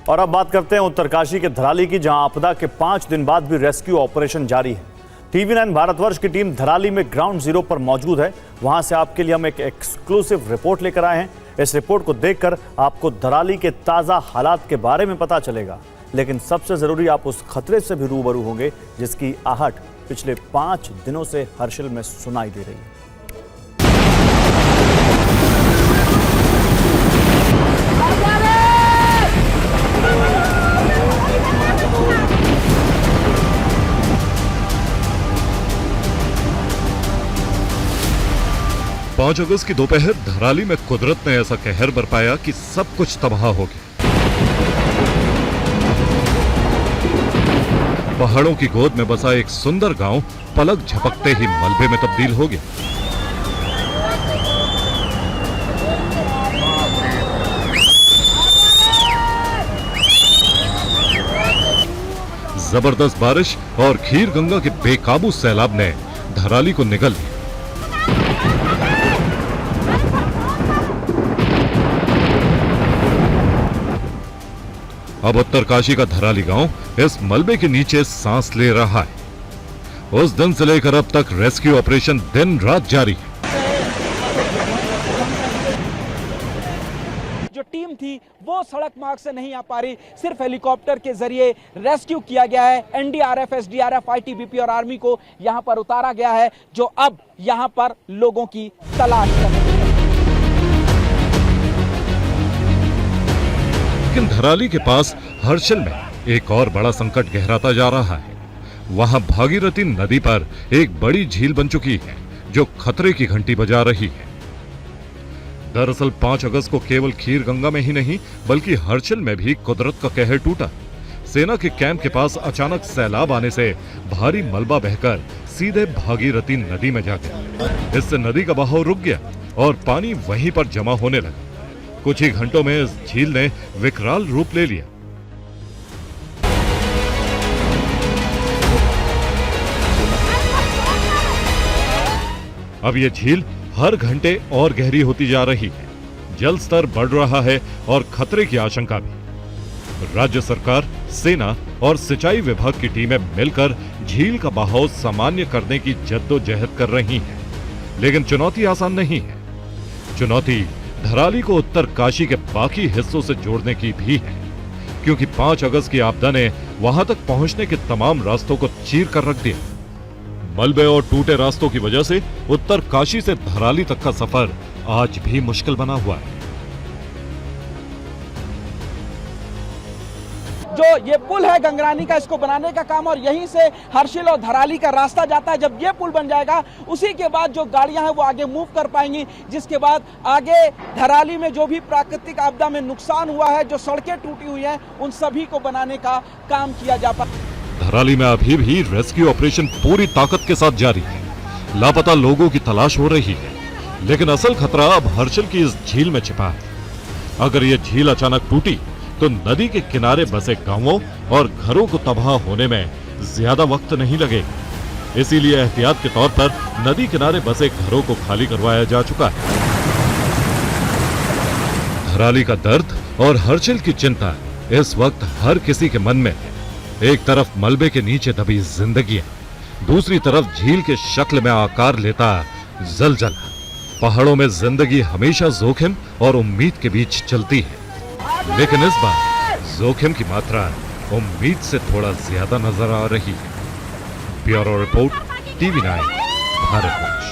और अब बात करते हैं उत्तरकाशी के धराली की, जहां आपदा के 5 दिन बाद भी रेस्क्यू ऑपरेशन जारी है। TV9 भारतवर्ष की टीम धराली में ग्राउंड जीरो पर मौजूद है। वहां से आपके लिए हम एक एक्सक्लूसिव रिपोर्ट लेकर आए हैं। इस रिपोर्ट को देखकर आपको धराली के ताजा हालात के बारे में पता चलेगा, लेकिन सबसे जरूरी आप उस खतरे से भी रूबरू होंगे जिसकी आहट पिछले 5 दिनों से हर्षिल में सुनाई दे रही है। पांच अगस्त की दोपहर धराली में कुदरत ने ऐसा कहर बरपाया कि सब कुछ तबाह हो गया। पहाड़ों की गोद में बसा एक सुंदर गांव पलक झपकते ही मलबे में तब्दील हो गया। जबरदस्त बारिश और खीर गंगा के बेकाबू सैलाब ने धराली को निगल लिया। अब उत्तरकाशी का धराली गांव इस मलबे के नीचे सांस ले रहा है। उस दिन से लेकर अब तक रेस्क्यू ऑपरेशन दिन रात जारी है। जो टीम थी वो सड़क मार्ग से नहीं आ पा रही, सिर्फ हेलीकॉप्टर के जरिए रेस्क्यू किया गया है। एनडीआरएफ, एसडीआरएफ, आईटीबीपी और आर्मी को यहां पर उतारा गया है, जो अब यहां पर लोगों की तलाश कर रहे हैं। लेकिन धराली के पास हर्षिल में एक और बड़ा संकट गहराता जा रहा है। वहां भागीरथी नदी पर एक बड़ी झील बन चुकी है जो खतरे की घंटी बजा रही है। दरअसल 5 अगस्त को केवल खीर गंगा में ही नहीं बल्कि हर्षिल में भी कुदरत का कहर टूटा। सेना के कैंप के पास अचानक सैलाब आने से भारी मलबा बहकर सीधे भागीरथी नदी में जा गया। इससे नदी का बहाव रुक गया और पानी वहीं पर जमा होने लगा। कुछ ही घंटों में इस झील ने विकराल रूप ले लिया। अब यह झील हर घंटे और गहरी होती जा रही है। जल स्तर बढ़ रहा है और खतरे की आशंका भी। राज्य सरकार, सेना और सिंचाई विभाग की टीमें मिलकर झील का बहाव सामान्य करने की जद्दोजहद कर रही हैं। लेकिन चुनौती आसान नहीं है। चुनौती धराली को उत्तरकाशी के बाकी हिस्सों से जोड़ने की भी है, क्योंकि 5 अगस्त की आपदा ने वहां तक पहुंचने के तमाम रास्तों को चीर कर रख दिया। मलबे और टूटे रास्तों की वजह से उत्तरकाशी से धराली तक का सफर आज भी मुश्किल बना हुआ है। जो ये पुल है गंगरानी का, इसको बनाने का काम, और यहीं से हर्षिल और धराली का रास्ता जाता है। जब ये पुल बन जाएगा उसी के बाद जो गाड़ियां हैं वो आगे मूव कर पाएंगी, जिसके बाद आगे धराली में जो भी प्राकृतिक आपदा में नुकसान हुआ है, जो सड़कें टूटी हुई हैं, उन सभी को बनाने का काम किया जा पाए। धराली में अभी भी रेस्क्यू ऑपरेशन पूरी ताकत के साथ जारी है। लापता लोगों की तलाश हो रही है, लेकिन असल खतरा अब हर्षिल की इस झील में छिपा है। अगर ये झील अचानक टूटी तो नदी के किनारे बसे गांवों और घरों को तबाह होने में ज्यादा वक्त नहीं लगेगा। इसीलिए एहतियात के तौर पर नदी किनारे बसे घरों को खाली करवाया जा चुका है। धराली का दर्द और हर्षिल की चिंता इस वक्त हर किसी के मन में है। एक तरफ मलबे के नीचे दबी जिंदगियां, दूसरी तरफ झील के शक्ल में आकार लेता जलजला। पहाड़ों में जिंदगी हमेशा जोखिम और उम्मीद के बीच चलती है, लेकिन इस बार जोखिम की मात्रा उम्मीद से थोड़ा ज्यादा नजर आ रही है। Bureau report, TV9 Bharatvarsh.